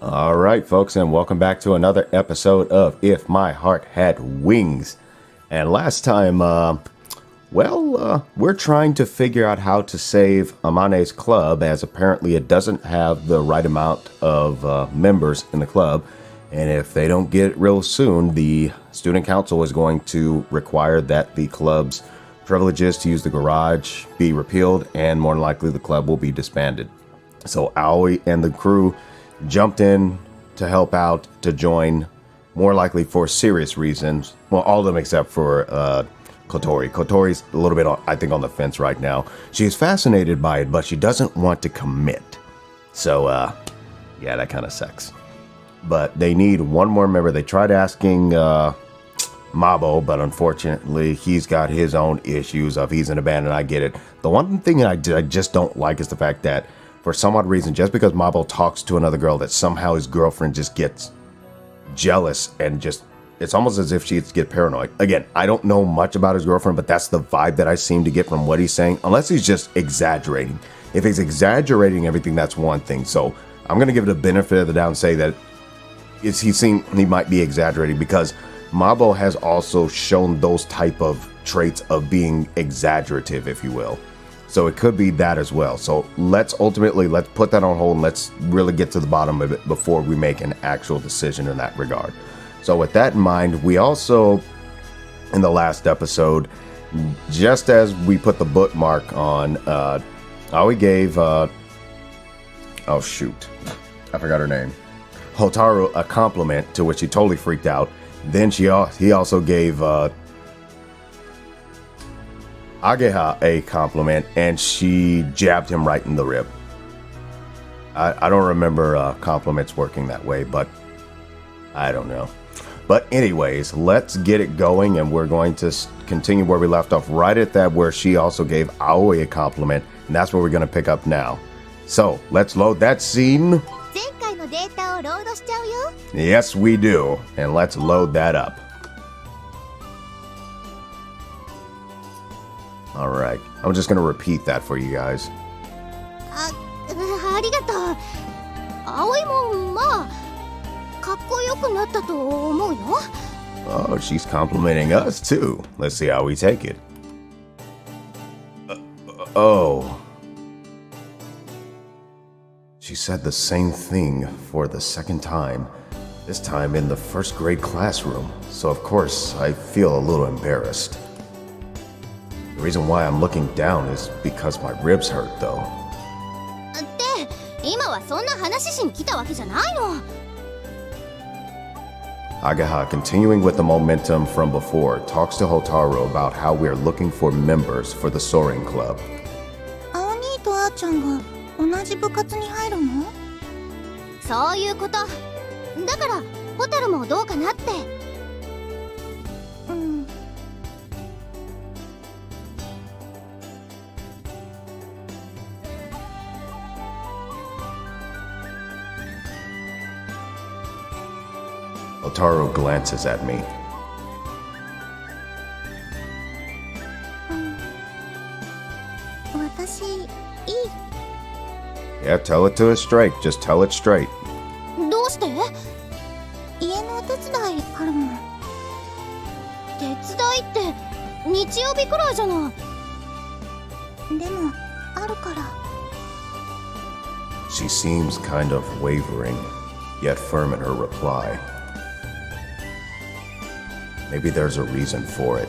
All right, folks, and welcome back to another episode of If My Heart Had Wings. And last time, we're trying to figure out how to save Amane's club, as apparently it doesn't have the right amount of members in the club. And if they don't get it real soon, the student council is going to require that the club's privileges to use the garage be repealed, and more than likely the club will be disbanded. So Aoi and the crew jumped in to help out, to join, more likely for serious reasons. Well, all of them except for Kotori. Kotori's a little bit, I think, on the fence right now. She's fascinated by it, but she doesn't want to commit. So, yeah, that kind of sucks. But they need one more member. They tried asking Mabo, but unfortunately, he's got his own issues of he's in a band, and I get it. The one thing that I just don't like is the fact that for some odd reason, just because Mabo talks to another girl, that somehow his girlfriend just gets jealous and just, it's almost as if she gets paranoid. Again, I don't know much about his girlfriend, but that's the vibe that I seem to get from what he's saying, unless he's just exaggerating. If he's exaggerating everything, that's one thing. So I'm going to give it a benefit of the doubt and say that he might be exaggerating, because Mabo has also shown those type of traits of being exaggerative, if you will. So it could be that as well. So let's put that on hold and let's really get to the bottom of it before we make an actual decision in that regard. So with that in mind, we also, in the last episode, just as we put the bookmark on, Aoi gave, oh shoot, I forgot her name, Hotaru a compliment, to which he totally freaked out. Then he also gave Ageha a compliment, and she jabbed him right in the rib. I don't remember compliments working that way, but I don't know. But anyways, let's get it going, and we're going to continue where we left off, right at that where she also gave Aoi a compliment, and that's where we're going to pick up now. So let's load that scene. Yes, we do, and let's load that up. All right, I'm just going to repeat that for you guys. Oh, she's complimenting us too. Let's see how we take it. Oh. She said the same thing for the second time, this time in the first grade classroom. So of course, I feel a little embarrassed. The reason why I'm looking down is because my ribs hurt, though. Ageha, continuing with the momentum from before, talks to Hotaru about how we are looking for members for the soaring club. Hotaru glances at me. Yeah, tell it to us straight. Just tell it straight. She seems kind of wavering, yet firm in her reply. Maybe there's a reason for it.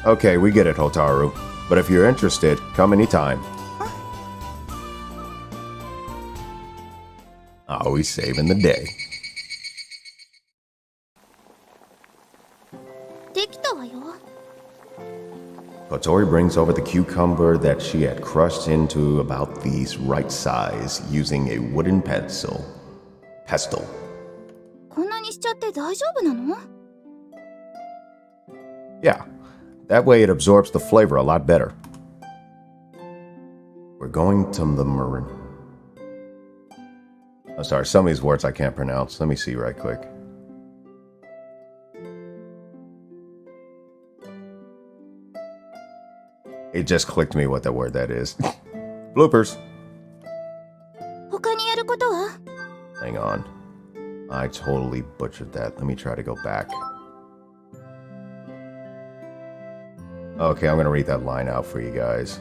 Okay, we get it, Hotaru. But if you're interested, come anytime. Always saving the day. Kotori brings over the cucumber that she had crushed into about the right size using a wooden pestle. Yeah, that way it absorbs the flavor a lot better. We're going to the marin. I'm sorry, some of these words I can't pronounce. Let me see right quick. It just clicked me what that word that is. Bloopers. 他にやること Hang on. I totally butchered that. Let me try to go back. Okay, I'm going to read that line out for you guys.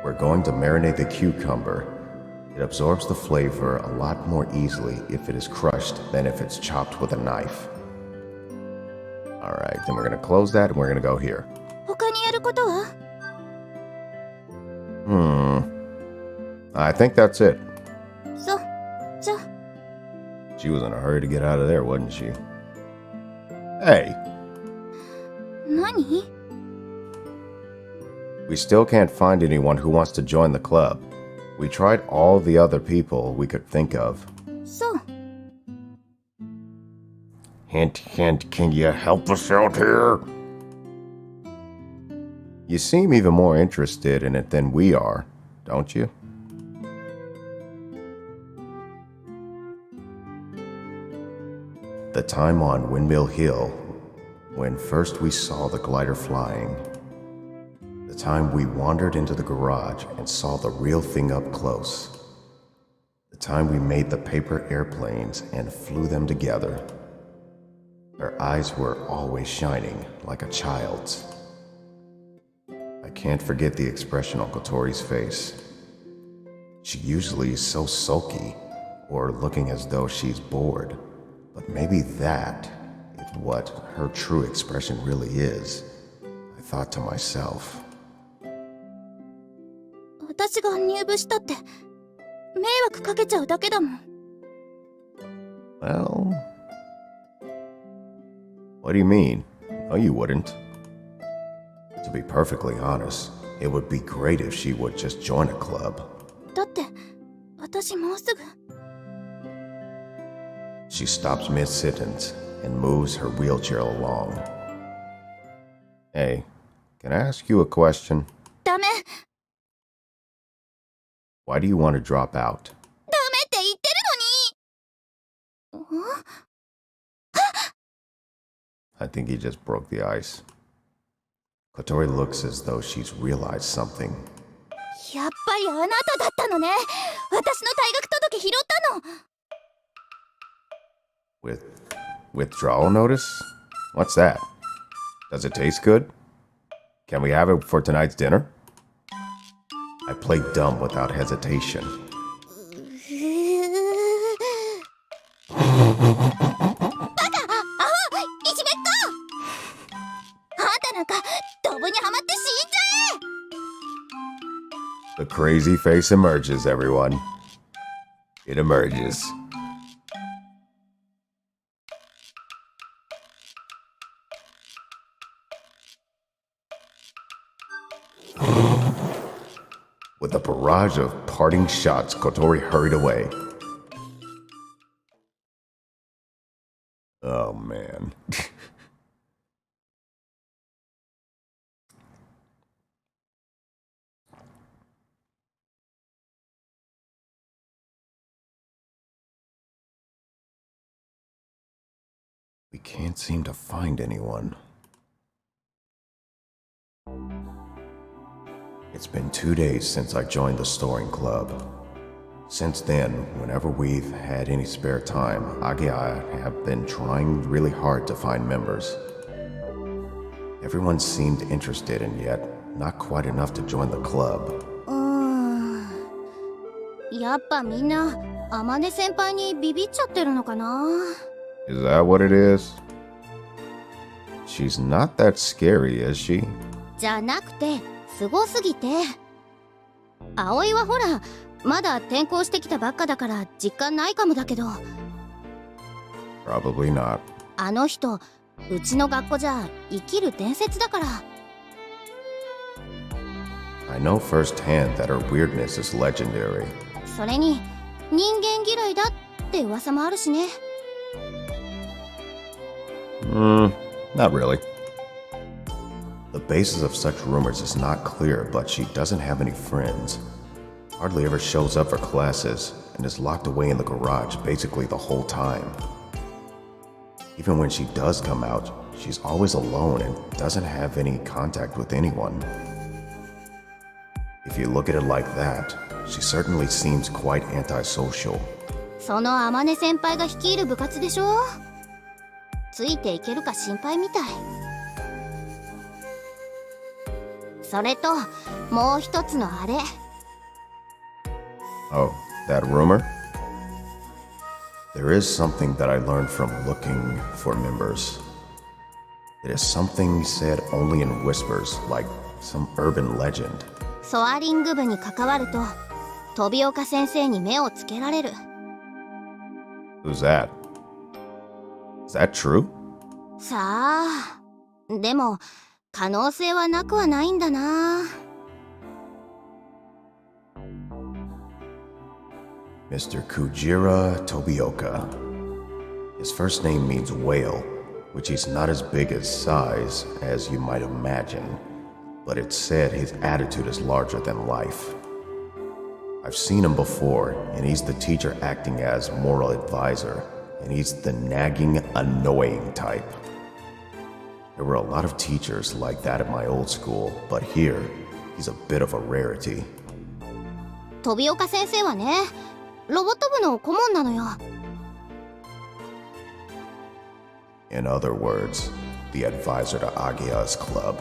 We're going to marinate the cucumber. It absorbs the flavor a lot more easily if it is crushed than if it's chopped with a knife. Alright, then we're going to close that and we're going to go here. 他にやることは? I think that's it. そう、じゃあ。 She was in a hurry to get out of there, wasn't she? Hey! 何? We still can't find anyone who wants to join the club. We tried all the other people we could think of. そう。 Hint, hint, can you help us out here? You seem even more interested in it than we are, don't you? The time on Windmill Hill, when first we saw the glider flying. The time we wandered into the garage and saw the real thing up close. The time we made the paper airplanes and flew them together. Her eyes were always shining like a child's. I can't forget the expression on Kotori's face. She usually is so sulky or looking as though she's bored, but maybe that is what her true expression really is. I thought to myself. 私が入部したって迷惑かけちゃうだけだもん。 Well, what do you mean? No, you wouldn't. To be perfectly honest, it would be great if she would just join a club. だって私もうすぐ。 She stops mid-sentence and moves her wheelchair along. Hey, can I ask you a question? ダメ。 Why do you want to drop out? ダメって言ってるのに。I think he just broke the ice. Kotori looks as though she's realized something. やっぱりあなただったのね。私の退学届拾ったの。 Withdrawal notice? What's that? Does it taste good? Can we have it for tonight's dinner? I played dumb without hesitation. バカ！アホ！いじめっ子！あんたなんかドブにはまって死んじゃえ！ The crazy face emerges, everyone. It emerges. With a barrage of parting shots, Kotori hurried away. Oh, man. We can't seem to find anyone. It's been 2 days since I joined the storing club. Since then, whenever we've had any spare time, Agi and I have been trying really hard to find members. Everyone seemed interested and yet not quite enough to join the club. やっぱみんな天音先輩にビビっちゃってるのかな。 Is that what it is? She's not that scary, is she? じゃなくてすごすぎて。葵はほらまだ転校してきたばっかだから実感ないかもだけど。 Probably not. あの人うちの学校じゃ生きる伝説だから。 I know firsthand that her weirdness is legendary. それに人間嫌いだって噂もあるしね。 Not really. The basis of such rumors is not clear, but she doesn't have any friends. Hardly ever shows up for classes and is locked away in the garage basically the whole time. Even when she does come out, she's always alone and doesn't have any contact with anyone. If you look at it like that, she certainly seems quite antisocial. その天音先輩が率いる部活でしょ。ついていけるか心配みたい。それともう一つのあれ。 Oh, that rumor? There is something that I learned from looking for members. It is something said only in whispers, like some urban legend. ソアリング部に関わると飛岡先生に目をつけられる。 Who's that? Is that true? さあ、でも可能性はなくはないんだな。 Mr. Kujira Tobioka. His first name means whale, which he's not as big as size as you might imagine, but it's said his attitude is larger than life. I've seen him before, and he's the teacher acting as moral advisor, and he's the nagging, annoying type. There were a lot of teachers like that at my old school, but here, he's a bit of a rarity. 飛岡先生はね、ロボット部の顧問なのよ。 In other words, the advisor to Agia's club.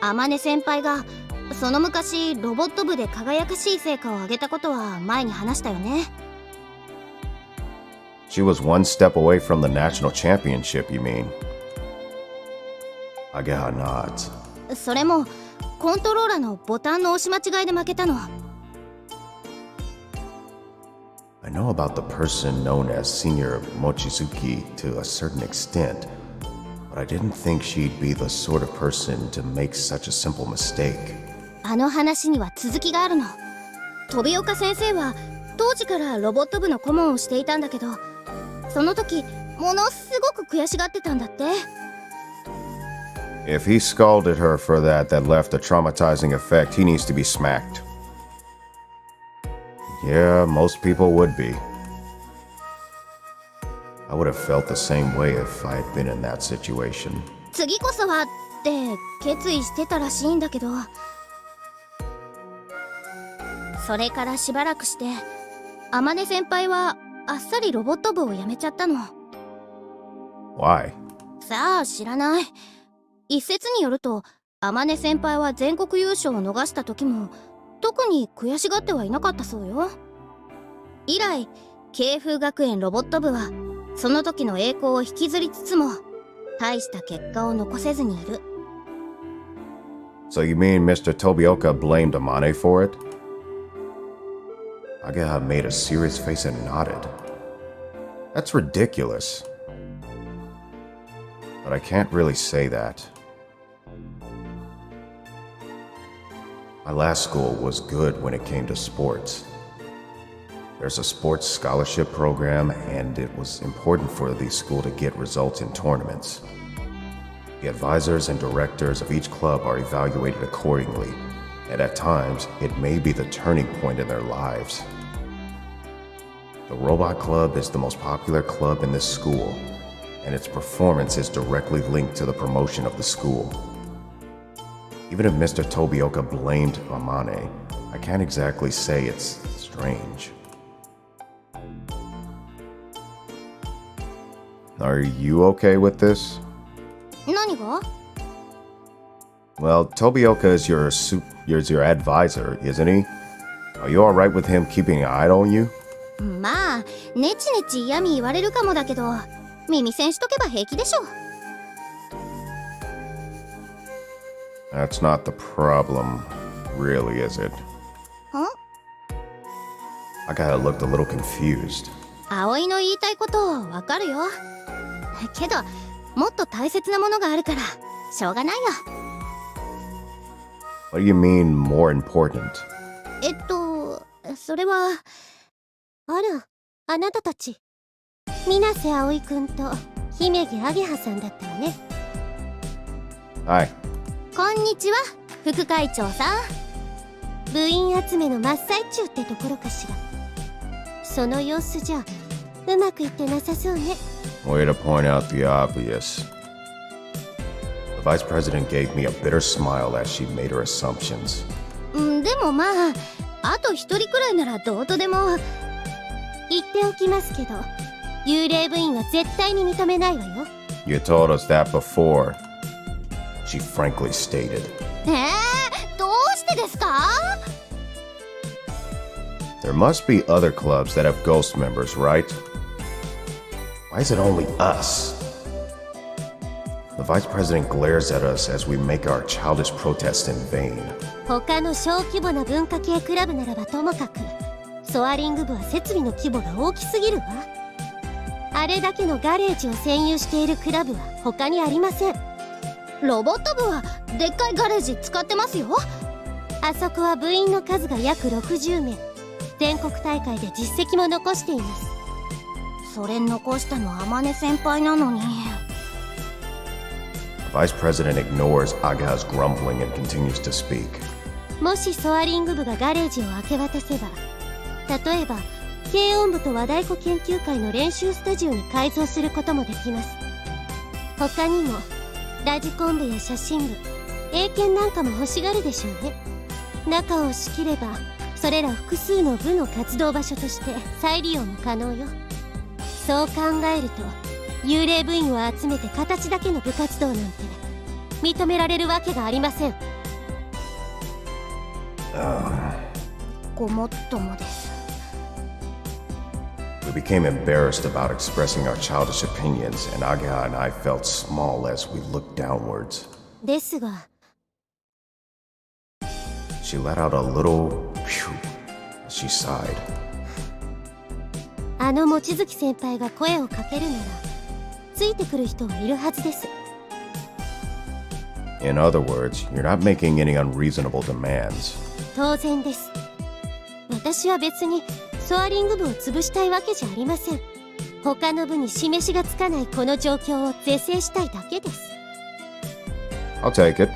天音先輩がその昔ロボット部で輝かしい成果を上げたことは前に話したよね。 She was one step away from the national championship, you mean? Agia nods. それもコントローラーのボタンの押し間違いで負けたの。 I know about the person known as Senior Mochizuki to a certain extent, but I didn't think she'd be the sort of person to make such a simple mistake. あの話には続きがあるの。飛岡先生は当時からロボット部の顧問をしていたんだけど、その時ものすごく悔しがってたんだって。 If he scalded her for that left a traumatizing effect, he needs to be smacked. Yeah, most people would be. I would have felt the same way if I had been in that situation. 次こそはって決意してたらしいんだけど、それからしばらくして天音先輩はあっさりロボット部を辞めちゃったの。 Why? さあ知らない。一説によると天音先輩は全国優勝を逃した時も特に悔しがってはいなかったそうよ。以来慶風学園ロボット部はその時の栄光を引きずりつつも大した結果を残せずにいる。 So you mean Mr. Tobioka blamed Amane for it? Agia made a serious face and nodded. That's ridiculous. But I can't really say that. My last school was good when it came to sports. There's a sports scholarship program, and it was important for the school to get results in tournaments. The advisors and directors of each club are evaluated accordingly, and at times, it may be the turning point in their lives. The Robot Club is the most popular club in this school, and its performance is directly linked to the promotion of the school. Even if Mr. Tobioka blamed Amane, I can't exactly say it's strange. Are you okay with this? 何が？ Well, Tobioka is your advisor, isn't he? Are you alright with him keeping an eye on you? まあネチネチ嫌味言われるかもだけど耳栓しとけば平気でしょ。 That's not the problem, really, is it? Huh? Agia looked a little confused. 葵の言いたいことわかるよ。けどもっと大切なものがあるからしょうがないよ。 What do you mean, more important? それはあら、あなたたち水瀬葵くんと姫木あげはさんだったわね。 Hi. こんにちは、副会長さん。部員集めの真っ最中ってところかしら。その様子じゃうまくいってなさそうね。 Way to point out the obvious. The vice president gave me a bitter smile as she made her assumptions. でもまあ、あと一人くらいならどうとでも。言っておきますけど、幽霊部員は絶対に認めないわよ。You told us that before, she frankly stated. どうしてですか？ There must be other clubs that have ghost members, right? Why is it only us? The vice president glares at us as we make our childish protest in vain. 他の小規模な文化系クラブならばともかく、ソアリング部は設備の規模が大きすぎるわ。あれだけのガレージを占有しているクラブは他にありません。ロボット部はでっかいガレージ使ってますよ。あそこは部員の数が約60名、全国大会で実績も残しています。それ残したの天音先輩なのに。The vice president ignores Aga's grumbling and continues to speak. もしソアリング部がガレージを明け渡せば、例えば軽音部と和太鼓研究会の練習スタジオに改造することもできます。他にもラジコン部や写真部、英検なんかも欲しがるでしょうね。中を仕切ればそれら複数の部の活動場所として再利用も可能よ。そう考えると幽霊部員を集めて形だけの部活動なんて認められるわけがありません。ごもっともです。We became embarrassed about expressing our childish opinions, and Aga and I felt small as we looked downwards. ですが She let out a little phew as she sighed. あの望月先輩が声をかけるならついてくる人はいるはずです。 In other words, you're not making any unreasonable demands. 当然です。私は別にソアリング部を潰したいわけじゃありません。他の部に示しがつかないこの状況を是正したいだけです。 I'll take it.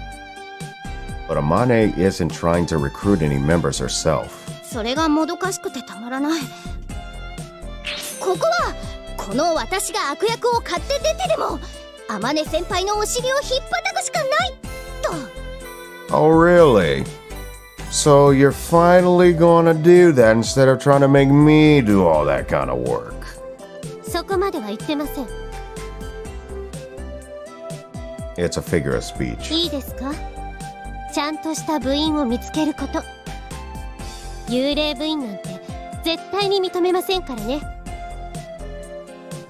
But Amane isn't trying to recruit any members herself. それがもどかしくてたまらない。ここはこの私が悪役を買って出てでも天音先輩のお尻を引っ叩くしかないと。 Oh, really? So you're finally gonna do that instead of trying to make me do all that kind of work? そこまでは言ってません。 It's a figure of speech. いいですか？ちゃんとした部員を見つけること。幽霊部員なんて絶対に認めませんからね。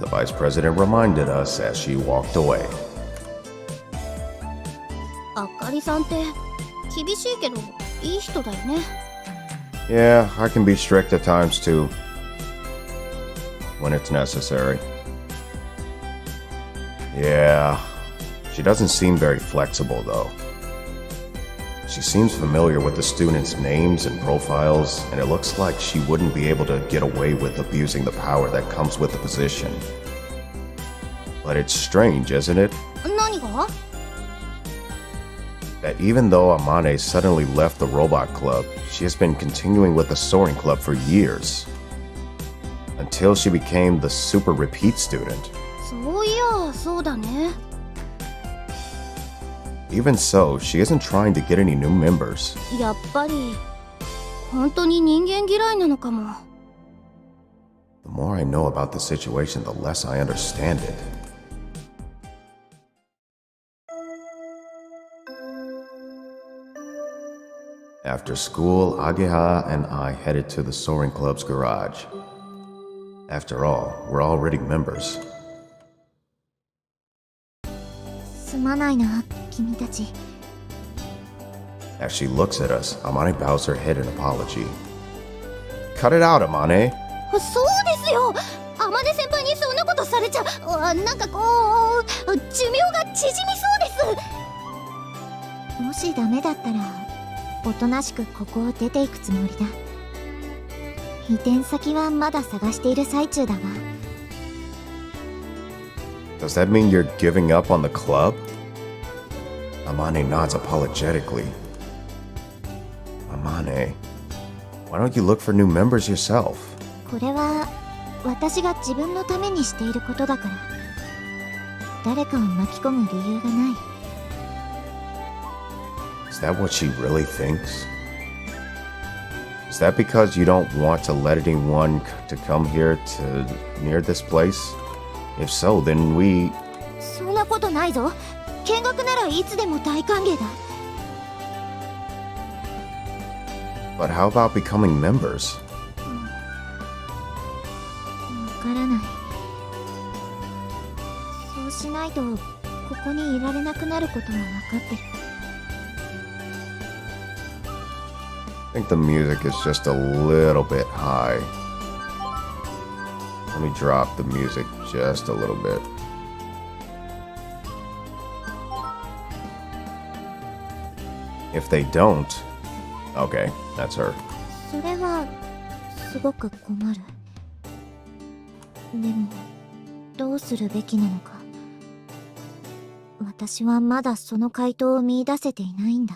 The vice president reminded us as she walked away. あかりさんって厳しいけどいい人だよね。 Yeah, I can be strict at times too. When it's necessary. Yeah, she doesn't seem very flexible though. She seems familiar with the students' names and profiles, and it looks like she wouldn't be able to get away with abusing the power that comes with the position. But it's strange, isn't it? 何が？ That even though Amane suddenly left the robot club, she has been continuing with the soaring club for years. Until she became the super repeat student. そういや、そうだね。 Even so, she isn't trying to get any new members. やっぱり本当に人間嫌いなのかも。 The more I know about the situation, the less I understand it. After school, Ageha and I headed to the Soaring Club's garage. After all, we're already members. すまないな、君たち。 As she looks at us, Amane bows her head in apology. Cut it out, Amane. そうですよ。天音先輩にそんなことされちゃ、なんかこう寿命が縮みそうです。もしダメだったらおとなしくここを出ていくつもりだ。移転先はまだ探している最中だわ。 Does that mean you're giving up on the club? Amane nods apologetically. Amane, why don't you look for new members yourself? これは私が自分のためにしていることだから、誰かを巻き込む理由がない。 Is that what she really thinks? Is that because you don't want to let anyone to come here to near this place? If so, then we... そんなことないぞ。見学ならいつでも大歓迎だ。But how about becoming members? わからない。そうしないとここにいられなくなることもわかってる。I think the music is just a little bit high. Let me drop the music just a little bit. If they don't... Okay, that's her. それはすごく困る。でもどうするべきなのか。私はまだその回答を見出せていないんだ。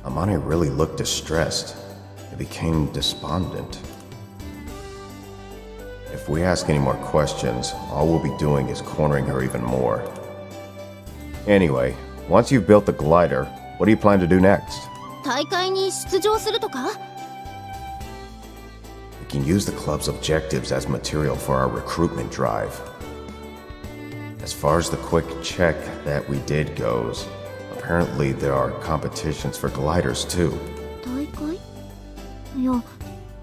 Amane really looked distressed. It became despondent. If we ask any more questions, all we'll be doing is cornering her even more. Anyway, once you've built the glider, what do you plan to do next? 大会に出場するとか？ We can use the club's objectives as material for our recruitment drive. As far as the quick check that we did goes, apparently there are competitions for gliders too. 大会？いや、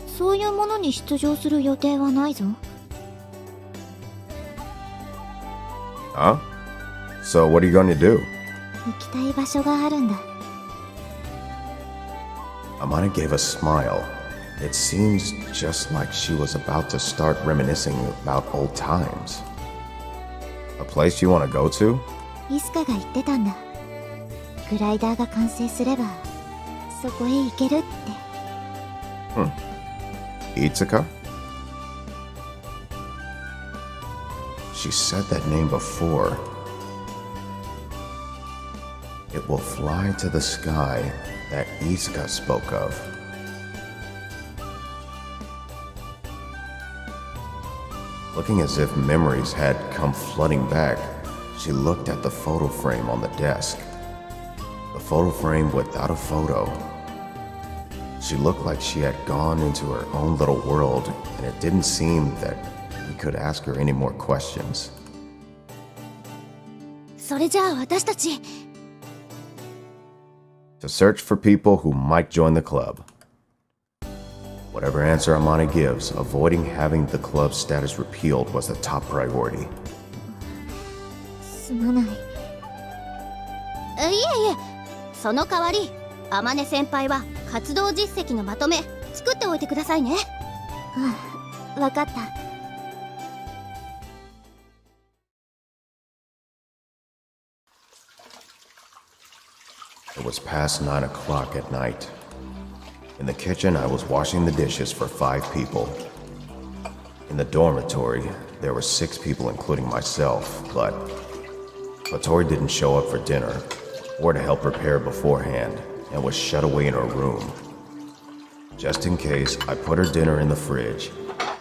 そういうものに出場する予定はないぞ。Huh? So what are you going to do? 行きたい場所があるんだ。Amane gave a smile. It seems just like she was about to start reminiscing about old times. A place you want to go to? イスカが言ってたんだ。グライダーが完成すればそこへ行けるって。Itsuka? She said that name before. It will fly to the sky that Itsuka spoke of. Looking as if memories had come flooding back, she looked at the photo frame on the desk. The photo frame without a photo. She looked like she had gone into her own little world, and it didn't seem that we could ask her any more questions. それじゃあ私たち。To search for people who might join the club. Whatever answer Amane gives, avoiding having the club status repealed was the top priority. すまない。いえいえ、その代わり天音先輩は活動実績のまとめ作っておいてくださいね。わかった。It was past 9 o'clock at night. In the kitchen, I was washing the dishes for 5 people. In the dormitory, there were 6 people, including myself, but Tori didn't show up for dinner or to help prepare beforehand and was shut away in her room. Just in case, I put her dinner in the fridge.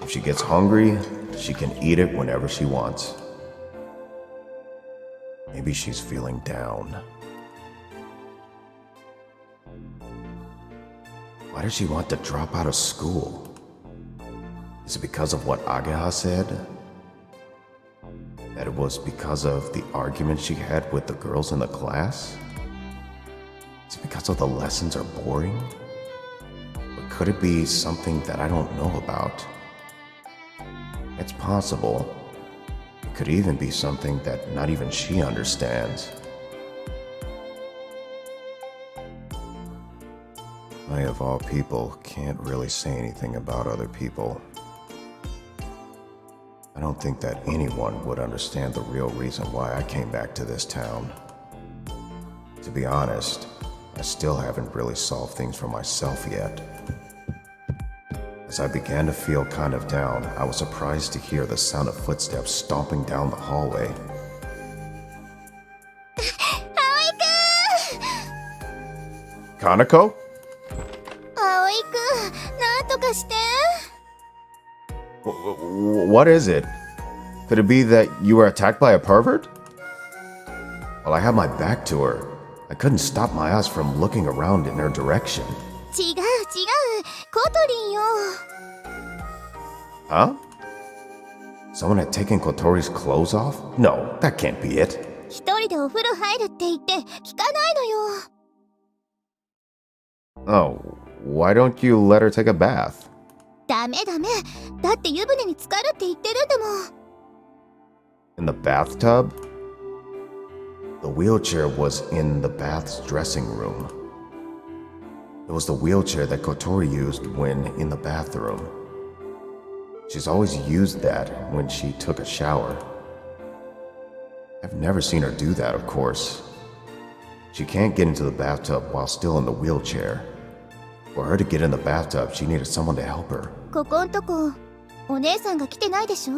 If she gets hungry, she can eat it whenever she wants. Maybe she's feeling down. Why does she want to drop out of school? Is it because of what Ageha said? That it was because of the argument she had with the girls in the class? Is it because of the lessons are boring? Or could it be something that I don't know about? It's possible. It could even be something that not even she understands. I, of all people, can't really say anything about other people. I don't think that anyone would understand the real reason why I came back to this town. To be honest, I still haven't really solved things for myself yet. As I began to feel kind of down, I was surprised to hear the sound of footsteps stomping down the hallway. Kanako? 葵くん、なんとかして。What is it? Could it be that you were attacked by a pervert? Well, I had my back to her. I couldn't stop my eyes from looking around in her direction. 違う違う、コトリンよ。 Huh? Someone had taken Kotori's clothes off? No, that can't be it. 一人でお風呂入るって言って聞かないのよ。 Oh, why don't you let her take a bath? ダメダメ。だって湯船に浸かるって言ってるんだもん。 In the bathtub? The wheelchair was in the bath's dressing room. It was the wheelchair that Kotori used when in the bathroom. She's always used that when she took a shower. I've never seen her do that, of course. She can't get into the bathtub while still in the wheelchair. For her to get in the bathtub, she needed someone to help her. ここんとこ、お姉さんが来てないでしょ。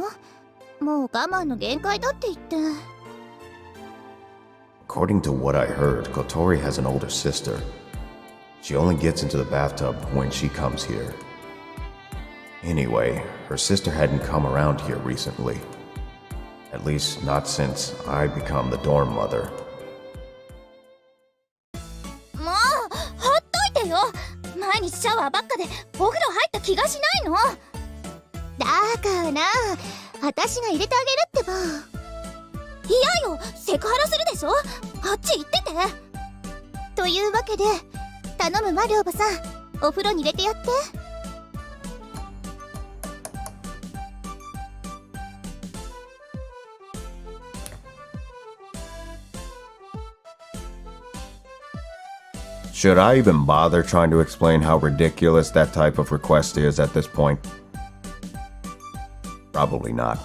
もう我慢の限界だって言って。 According to what I heard, Kotori has an older sister. She only gets into the bathtub when she comes here. Anyway, her sister hadn't come around here recently. At least not since I become the dorm mother. もうほっといてよ。毎日シャワーばっかでお風呂入った気がしないの。だから私が入れてあげるってば。嫌よ、セクハラするでしょ。あっち行ってて。というわけで頼むわ、寮母さん。お風呂に入れてやって。 Should I even bother trying to explain how ridiculous that type of request is at this point? Probably not.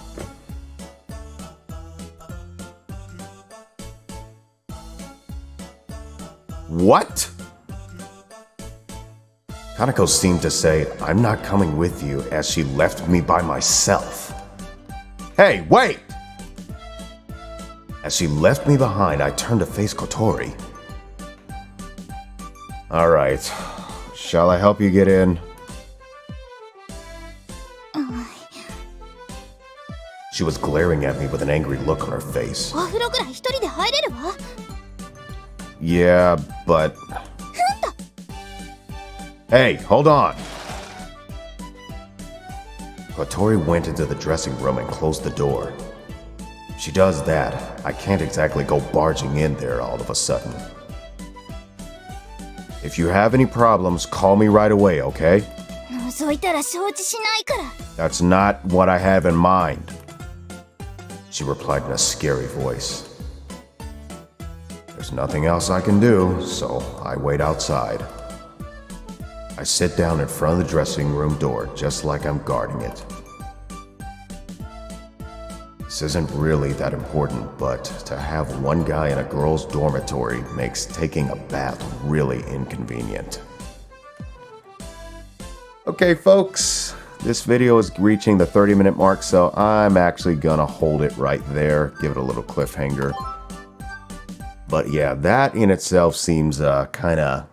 What? Kaneko seemed to say, "I'm not coming with you," as she left me by myself. Hey, wait! As she left me behind, I turned to face Kotori. All right. Shall I help you get in? She was glaring at me with an angry look on her face. お風呂ぐらい一人で入れるわ。 Yeah, but... Hey, hold on! Kotori went into the dressing room and closed the door. If she does that, I can't exactly go barging in there all of a sudden. If you have any problems, call me right away, okay? 覗いたら承知しないから。 That's not what I have in mind. She replied in a scary voice. There's nothing else I can do, so I wait outside. I sit down in front of the dressing room door just like I'm guarding it. This isn't really that important, but to have one guy in a girl's dormitory makes taking a bath really inconvenient. Okay, folks, this video is reaching the 30-minute mark, so I'm actually gonna hold it right there, give it a little cliffhanger. But yeah, that in itself seems kind of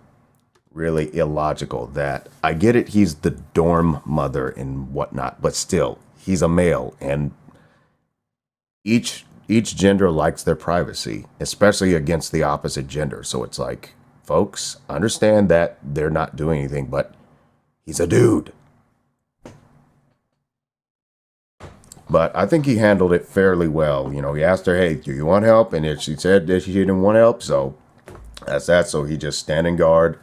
really illogical. That I get it, he's the dorm mother and whatnot, but still, he's a male, and each gender likes their privacy, especially against the opposite gender. So it's like, folks, understand that they're not doing anything, but he's a dude. But I think he handled it fairly well. You know, he asked her, hey, do you want help? And if she said that she didn't want help, so that's that. So he just stand in guard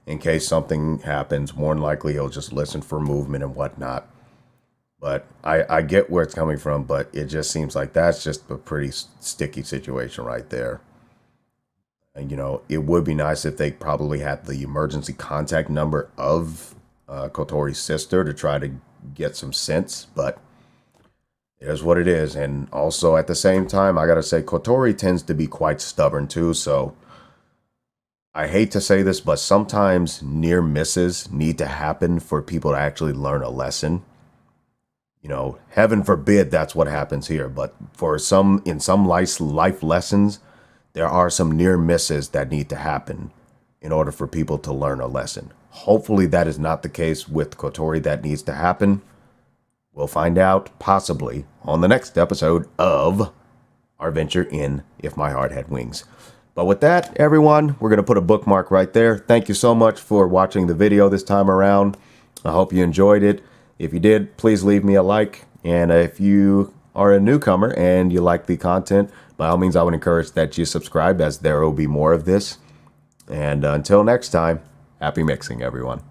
in case something happens. More than likely, he'll just listen for movement and whatnot. But I get where it's coming from, but it just seems like that's just a pretty sticky situation right there. And, you know, it would be nice if they probably had the emergency contact number of Kotori's sister to try to get some sense, but it is what it is. And also at the same time, I gotta say, Kotori tends to be quite stubborn too, so I hate to say this, but sometimes near misses need to happen for people to actually learn a lesson. You know, heaven forbid that's what happens here, but for in some life lessons, there are some near misses that need to happen in order for people to learn a lesson. Hopefully that is not the case with Kotori. That needs to happen. We'll find out possibly on the next episode of our venture in If My Heart Had Wings. But with that, everyone, we're going to put a bookmark right there. Thank you so much for watching the video this time around. I hope you enjoyed it. If you did, please leave me a like. And if you are a newcomer and you like the content, by all means, I would encourage that you subscribe, as there will be more of this. And until next time, happy mixing, everyone.